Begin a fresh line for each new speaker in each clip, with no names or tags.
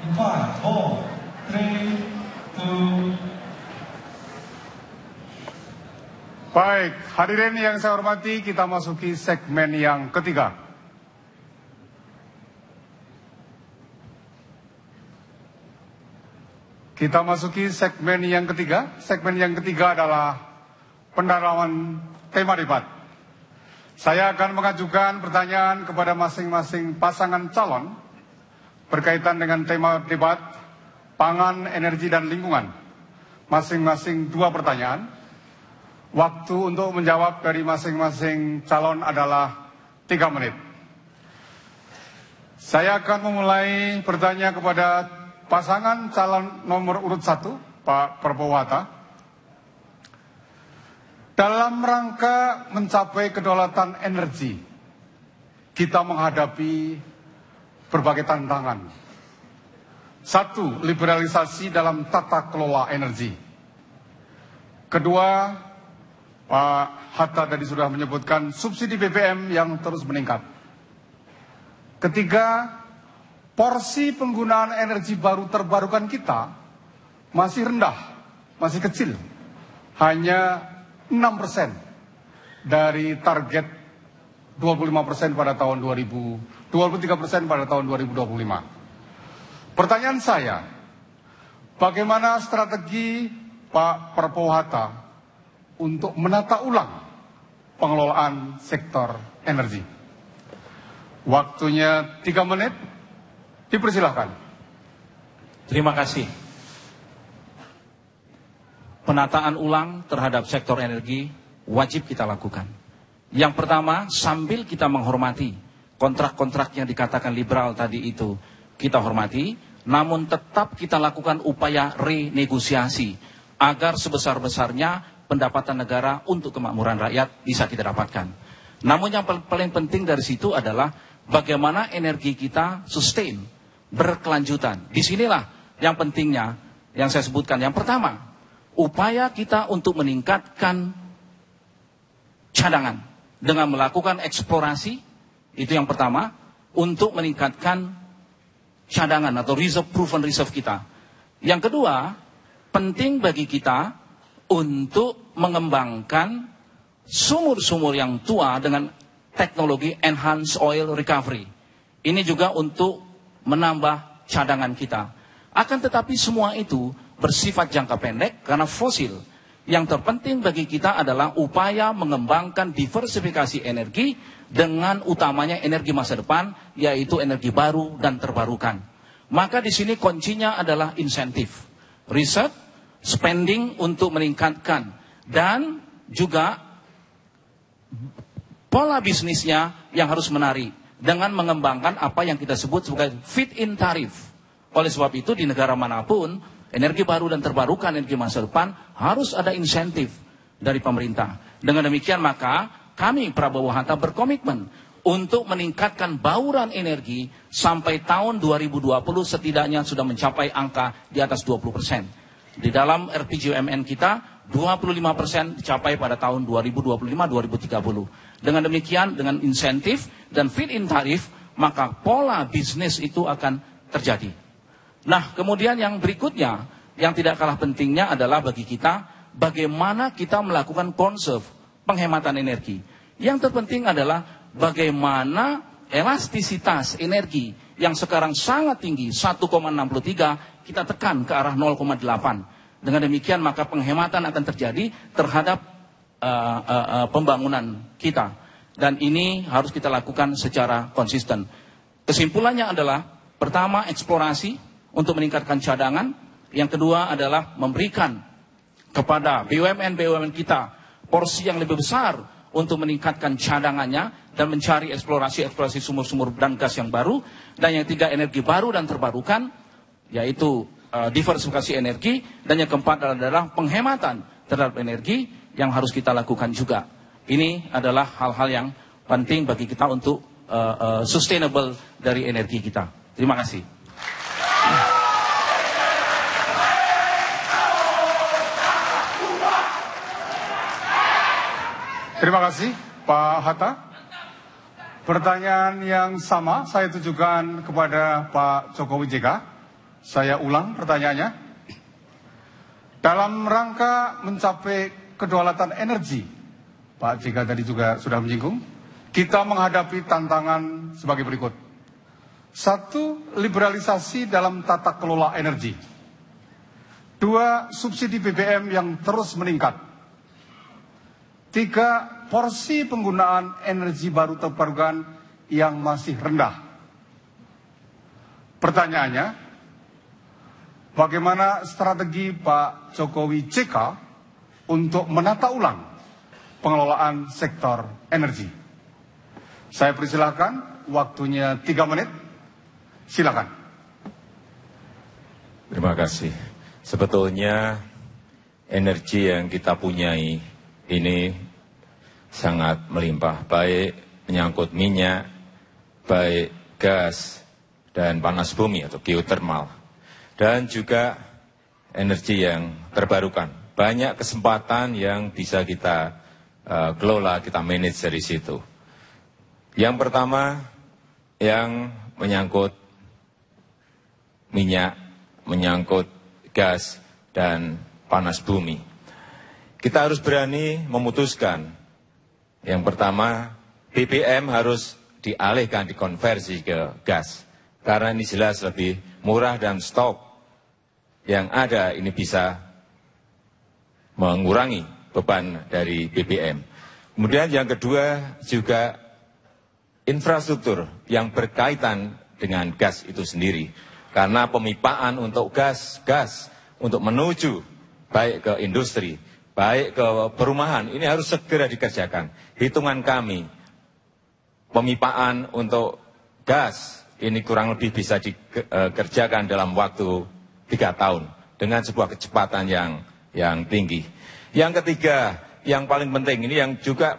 In 5, 4, 3, 2.
Baik, hadirin yang saya hormati, kita masuki segmen yang ketiga. Kita masuki segmen yang ketiga. Segmen yang ketiga adalah pendalaman tema debat. Saya akan mengajukan pertanyaan kepada masing-masing pasangan calon berkaitan dengan tema debat pangan, energi, dan lingkungan. Masing-masing 2 pertanyaan. Waktu untuk menjawab dari masing-masing calon adalah 3 menit. Saya akan memulai bertanya kepada pasangan calon nomor urut 1, Pak Prabowo Hatta. Dalam rangka mencapai kedaulatan energi, kita menghadapi berbagai tantangan. 1, liberalisasi dalam tata kelola energi. Kedua, Pak Hatta tadi sudah menyebutkan subsidi BBM yang terus meningkat. Ketiga, porsi penggunaan energi baru terbarukan kita masih rendah, masih kecil. Hanya 6% dari target 25% pada tahun 23% pada tahun 2025. Pertanyaan saya, bagaimana strategi Pak Prabowo Hatta untuk menata ulang pengelolaan sektor energi? Waktunya 3 menit. Dipersilahkan.
Terima kasih. Penataan ulang terhadap sektor energi wajib kita lakukan. Yang pertama, sambil kita menghormati kontrak-kontrak yang dikatakan liberal tadi itu kita hormati, namun tetap kita lakukan upaya renegosiasi agar sebesar-besarnya pendapatan negara untuk kemakmuran rakyat bisa kita dapatkan. Namun yang paling penting dari situ adalah bagaimana energi kita sustain, berkelanjutan. Disinilah yang pentingnya yang saya sebutkan. Yang pertama, upaya kita untuk meningkatkan cadangan dengan melakukan eksplorasi, itu yang pertama, untuk meningkatkan cadangan atau reserve, proven reserve kita. Yang kedua, penting bagi kita untuk mengembangkan sumur-sumur yang tua dengan teknologi enhanced oil recovery. Ini juga untuk menambah cadangan kita. Akan tetapi semua itu bersifat jangka pendek karena fosil. Yang terpenting bagi kita adalah upaya mengembangkan diversifikasi energi dengan utamanya energi masa depan, yaitu energi baru dan terbarukan. Maka di sini kuncinya adalah insentif, riset, spending untuk meningkatkan, dan juga pola bisnisnya yang harus menarik dengan mengembangkan apa yang kita sebut sebagai fit-in tarif. Oleh sebab itu di negara manapun, energi baru dan terbarukan, energi masa depan harus ada insentif dari pemerintah. Dengan demikian maka kami Prabowo Hatta berkomitmen untuk meningkatkan bauran energi sampai tahun 2020 setidaknya sudah mencapai angka di atas 20%. Di dalam RPJMN kita 25% dicapai pada tahun 2025-2030. Dengan demikian, dengan insentif dan fit-in tarif, maka pola bisnis itu akan terjadi. Nah, kemudian yang berikutnya, yang tidak kalah pentingnya adalah bagi kita, bagaimana kita melakukan conserve, penghematan energi. Yang terpenting adalah bagaimana elastisitas energi yang sekarang sangat tinggi, 1,63, kita tekan ke arah 0,8. Dengan demikian maka penghematan akan terjadi terhadap pembangunan kita. Dan ini harus kita lakukan secara konsisten. Kesimpulannya adalah, pertama eksplorasi untuk meningkatkan cadangan. Yang kedua adalah memberikan kepada BUMN-BUMN kita porsi yang lebih besar untuk meningkatkan cadangannya dan mencari eksplorasi sumur-sumur dan gas yang baru. Dan yang ketiga, energi baru dan terbarukan, yaitu diversifikasi energi. Dan yang keempat adalah penghematan terhadap energi yang harus kita lakukan juga. Ini adalah hal-hal yang penting bagi kita untuk sustainable dari energi kita. Terima kasih.
Terima kasih Pak Hatta. Pertanyaan yang sama saya tujukan kepada Pak Jokowi JK. Saya ulang pertanyaannya. Dalam rangka mencapai kedaulatan energi, Pak JK tadi juga sudah menyinggung, kita menghadapi tantangan sebagai berikut. 1. Liberalisasi dalam tata kelola energi. 2. Subsidi BBM yang terus meningkat. 3. Porsi penggunaan energi baru terbarukan yang masih rendah. Pertanyaannya, bagaimana strategi Pak Jokowi JK untuk menata ulang pengelolaan sektor energi? Saya persilahkan, waktunya 3 menit. Silakan.
Terima kasih. Sebetulnya energi yang kita punyai ini sangat melimpah, baik menyangkut minyak, baik gas dan panas bumi atau geotermal, dan juga energi yang terbarukan. Banyak kesempatan yang bisa kita kelola, kita manage dari situ. Yang pertama, yang menyangkut minyak, menyangkut gas, dan panas bumi. Kita harus berani memutuskan. Yang pertama, BBM harus dialihkan, dikonversi ke gas. Karena ini jelas lebih murah dan stok yang ada ini bisa mengurangi beban dari BBM. Kemudian yang kedua juga infrastruktur yang berkaitan dengan gas itu sendiri. Karena pemipaan untuk gas untuk menuju baik ke industri, baik ke perumahan, ini harus segera dikerjakan. Hitungan kami, pemipaan untuk gas ini kurang lebih bisa dikerjakan dalam waktu 3 tahun dengan sebuah kecepatan yang tinggi. Yang ketiga, yang paling penting ini yang juga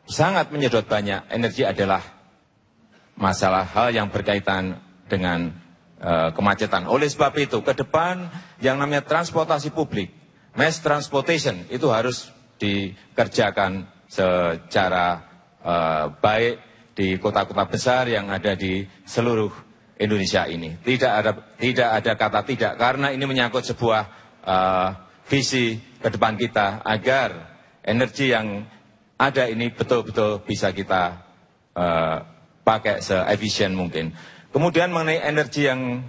sangat menyedot banyak energi adalah masalah hal yang berkaitan dengan kemacetan. Oleh sebab itu, ke depan yang namanya transportasi publik, mass transportation, itu harus dikerjakan secara baik di kota-kota besar yang ada di seluruh Indonesia ini. Tidak ada kata tidak, karena ini menyangkut sebuah visi ke depan kita agar energi yang ada ini betul-betul bisa kita pakai se-efisien mungkin. Kemudian mengenai energi yang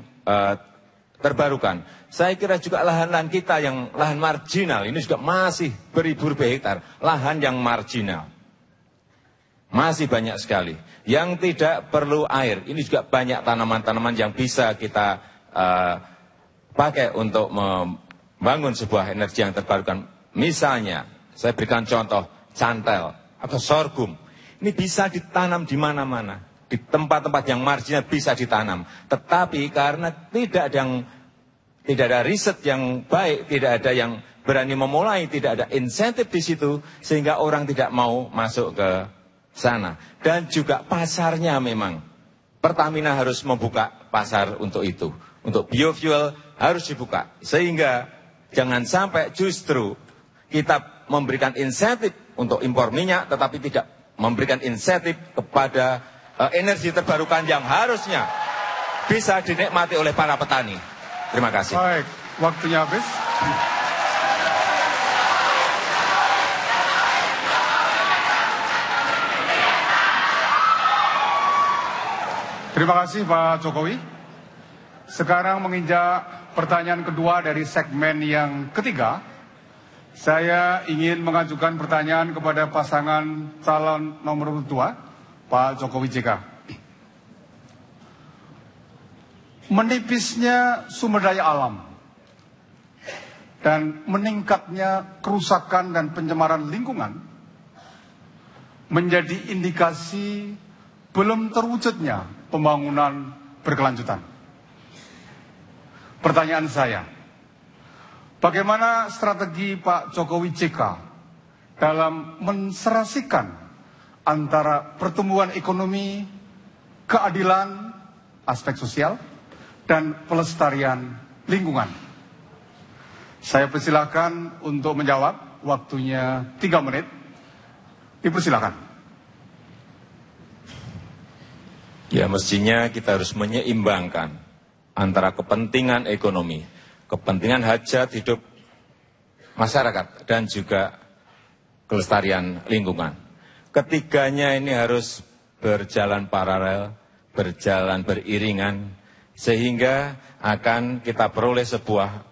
terbarukan, saya kira juga lahan-lahan kita yang lahan marginal, ini juga masih beribu-ribu hektar, lahan yang marginal. Masih banyak sekali. Yang tidak perlu air, ini juga banyak tanaman-tanaman yang bisa kita pakai untuk membangun sebuah energi yang terbarukan. Misalnya, saya berikan contoh, cantel atau sorghum. Ini bisa ditanam di mana-mana. Di tempat-tempat yang marginal bisa ditanam. Tetapi karena tidak ada riset yang baik, tidak ada yang berani memulai, tidak ada insentif di situ, sehingga orang tidak mau masuk ke sana. Dan juga pasarnya memang. Pertamina harus membuka pasar untuk itu. Untuk biofuel harus dibuka. Sehingga jangan sampai justru kita memberikan insentif untuk impor minyak, tetapi tidak memberikan insentif kepada energi terbarukan yang harusnya bisa dinikmati oleh para petani. Terima kasih.
Baik, waktunya habis. Terima kasih Pak Jokowi. Sekarang menginjak pertanyaan kedua dari segmen yang ketiga. Saya ingin mengajukan pertanyaan kepada pasangan calon nomor 2. Pak Jokowi JK. Menipisnya sumber daya alam dan meningkatnya kerusakan dan pencemaran lingkungan menjadi indikasi belum terwujudnya pembangunan berkelanjutan. Pertanyaan saya, bagaimana strategi Pak Jokowi JK dalam menserasikan antara pertumbuhan ekonomi, keadilan, aspek sosial, dan pelestarian lingkungan? Saya persilahkan untuk menjawab, waktunya 3 menit. Dipersilakan.
Ya, mestinya kita harus menyeimbangkan antara kepentingan ekonomi, kepentingan hajat hidup masyarakat, dan juga kelestarian lingkungan. Ketiganya ini harus berjalan paralel, berjalan beriringan, sehingga akan kita peroleh sebuah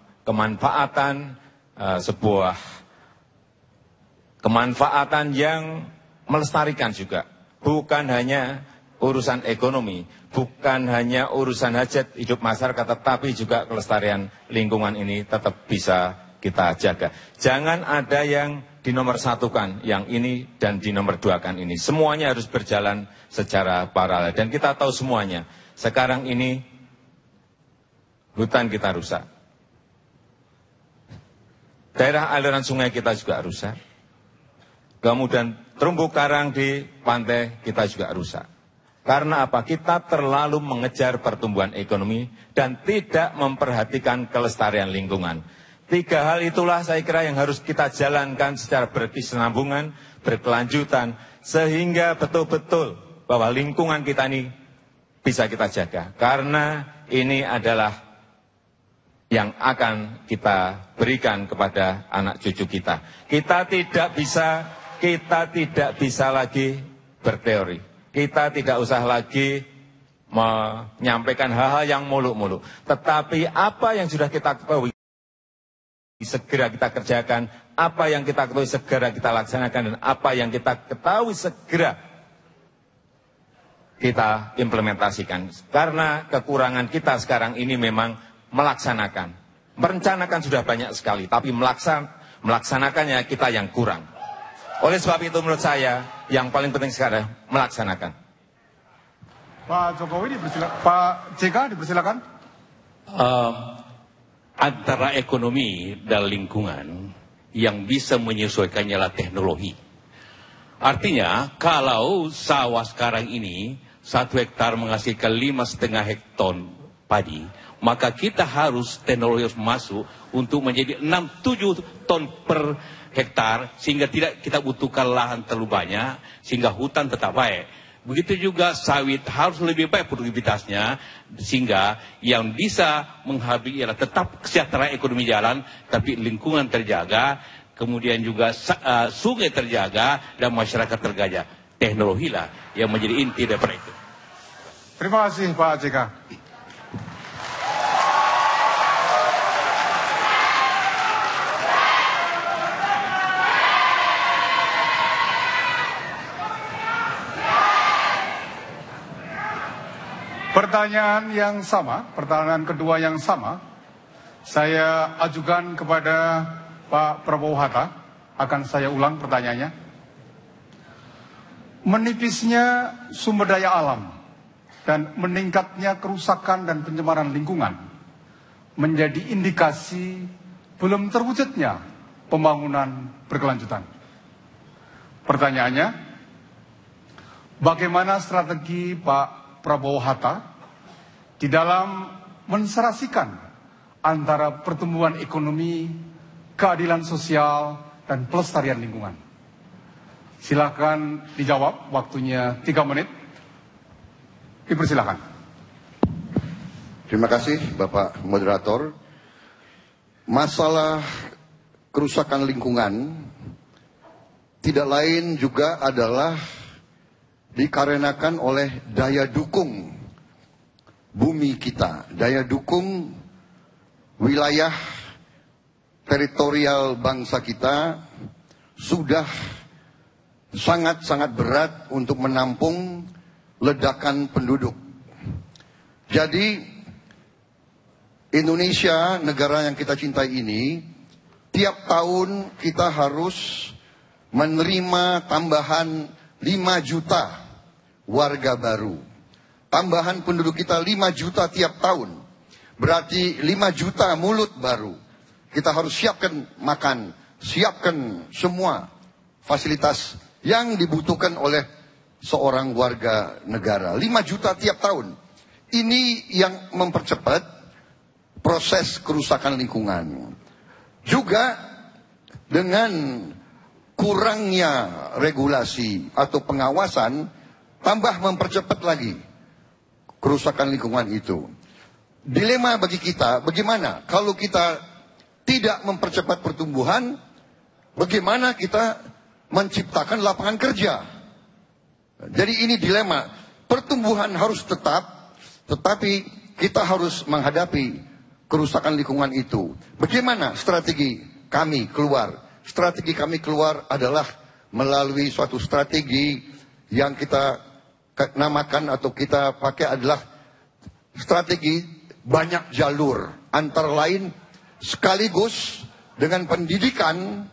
kemanfaatan yang melestarikan juga. Bukan hanya urusan ekonomi, bukan hanya urusan hajat hidup masyarakat, tetapi juga kelestarian lingkungan ini tetap bisa kita jaga. Jangan ada yang dinomorsatukan yang ini dan dinomorduakan ini. Semuanya harus berjalan secara paralel. Dan kita tahu semuanya, sekarang ini hutan kita rusak. Daerah aliran sungai kita juga rusak. Kemudian terumbu karang di pantai kita juga rusak. Karena apa? Kita terlalu mengejar pertumbuhan ekonomi dan tidak memperhatikan kelestarian lingkungan. 3 hal itulah saya kira yang harus kita jalankan secara berkesinambungan, berkelanjutan, sehingga betul-betul bahwa lingkungan kita ini bisa kita jaga. Karena ini adalah yang akan kita berikan kepada anak cucu kita. Kita tidak bisa lagi berteori. Kita tidak usah lagi menyampaikan hal-hal yang muluk-muluk. Tetapi apa yang sudah kita ketahui, segera kita kerjakan, apa yang kita ketahui segera kita laksanakan, dan apa yang kita ketahui segera kita implementasikan. Karena kekurangan kita sekarang ini memang melaksanakan. Merencanakan sudah banyak sekali, tapi melaksanakannya kita yang kurang. Oleh sebab itu menurut saya yang paling penting sekarang melaksanakan.
Pak Jokowi dipersilakan. Pak JK dipersilakan.
Antara ekonomi dan lingkungan yang bisa menyesuaikannya adalah teknologi. Artinya kalau sawah sekarang ini 1 hektar menghasilkan 5,5 hektar padi, maka kita harus teknologi harus masuk untuk menjadi 6-7 ton per hektar, sehingga tidak kita butuhkan lahan terlalu banyak, sehingga hutan tetap baik. Begitu juga sawit harus lebih baik produktivitasnya, sehingga yang bisa menghabis ialah tetap kesejahteraan ekonomi jalan, tapi lingkungan terjaga, kemudian juga sungai terjaga, dan masyarakat terjaga. Teknologilah yang menjadi inti daripada itu.
Terima kasih Pak JK. Pertanyaan yang sama, pertanyaan kedua yang sama, saya ajukan kepada Pak Prabowo Hatta. Akan saya ulang pertanyaannya. Menipisnya sumber daya alam dan meningkatnya kerusakan dan pencemaran lingkungan menjadi indikasi belum terwujudnya pembangunan berkelanjutan. Pertanyaannya, bagaimana strategi Pak Prabowo Hatta di dalam menserasikan antara pertumbuhan ekonomi, keadilan sosial, dan pelestarian lingkungan? Silakan dijawab, waktunya 3 menit. Dipersilakan.
Terima kasih Bapak Moderator. Masalah kerusakan lingkungan tidak lain juga adalah dikarenakan oleh daya dukung bumi kita, daya dukung wilayah teritorial bangsa kita sudah sangat-sangat berat untuk menampung ledakan penduduk. Jadi Indonesia, negara yang kita cintai ini, tiap tahun kita harus menerima tambahan 5 juta warga baru. Tambahan penduduk kita 5 juta tiap tahun. Berarti 5 juta mulut baru. Kita harus siapkan makan, siapkan semua fasilitas yang dibutuhkan oleh seorang warga negara. 5 juta tiap tahun. Ini yang mempercepat proses kerusakan lingkungan. Juga dengan kurangnya regulasi atau pengawasan, tambah mempercepat lagi kerusakan lingkungan itu. dilema bagi kita, bagaimana kalau kita tidak mempercepat pertumbuhan, bagaimana kita menciptakan lapangan kerja. Jadi ini dilema. Pertumbuhan harus tetap, tetapi kita harus menghadapi kerusakan lingkungan itu. Bagaimana strategi kami keluar? Strategi kami keluar adalah melalui suatu strategi yang kita namakan atau kita pakai adalah strategi banyak jalur. Antara lain sekaligus dengan pendidikan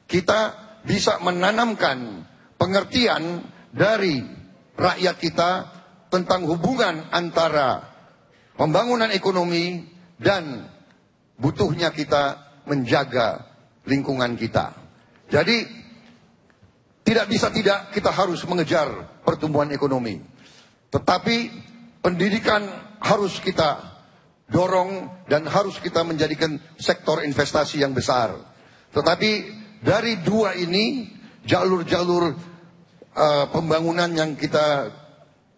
kita bisa menanamkan pengertian dari rakyat kita tentang hubungan antara pembangunan ekonomi dan butuhnya kita menjaga lingkungan kita. Jadi tidak bisa tidak kita harus mengejar pertumbuhan ekonomi. Tetapi pendidikan harus kita dorong dan harus kita menjadikan sektor investasi yang besar. Tetapi dari dua ini, jalur-jalur pembangunan yang kita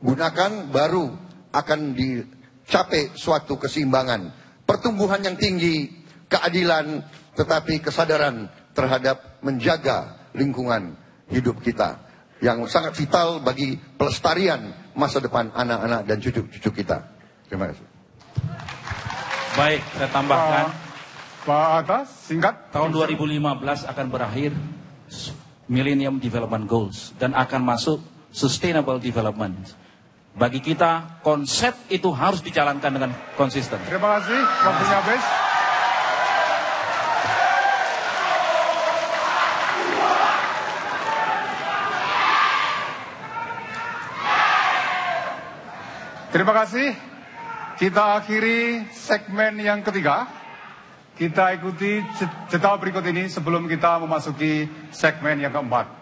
gunakan baru akan dicapai suatu keseimbangan. Pertumbuhan yang tinggi, keadilan, tetapi kesadaran terhadap menjaga lingkungan hidup kita yang sangat vital bagi pelestarian masa depan anak-anak dan cucu-cucu kita. Terima kasih.
Baik, saya tambahkan.
Pak Atta, singkat.
Tahun 2015 akan berakhir Millennium Development Goals dan akan masuk Sustainable Development. Bagi kita, konsep itu harus dijalankan dengan konsisten.
Terima kasih, waktunya habis. Terima kasih. Kita akhiri segmen yang ketiga. Kita ikuti jeda berikut ini sebelum kita memasuki segmen yang keempat.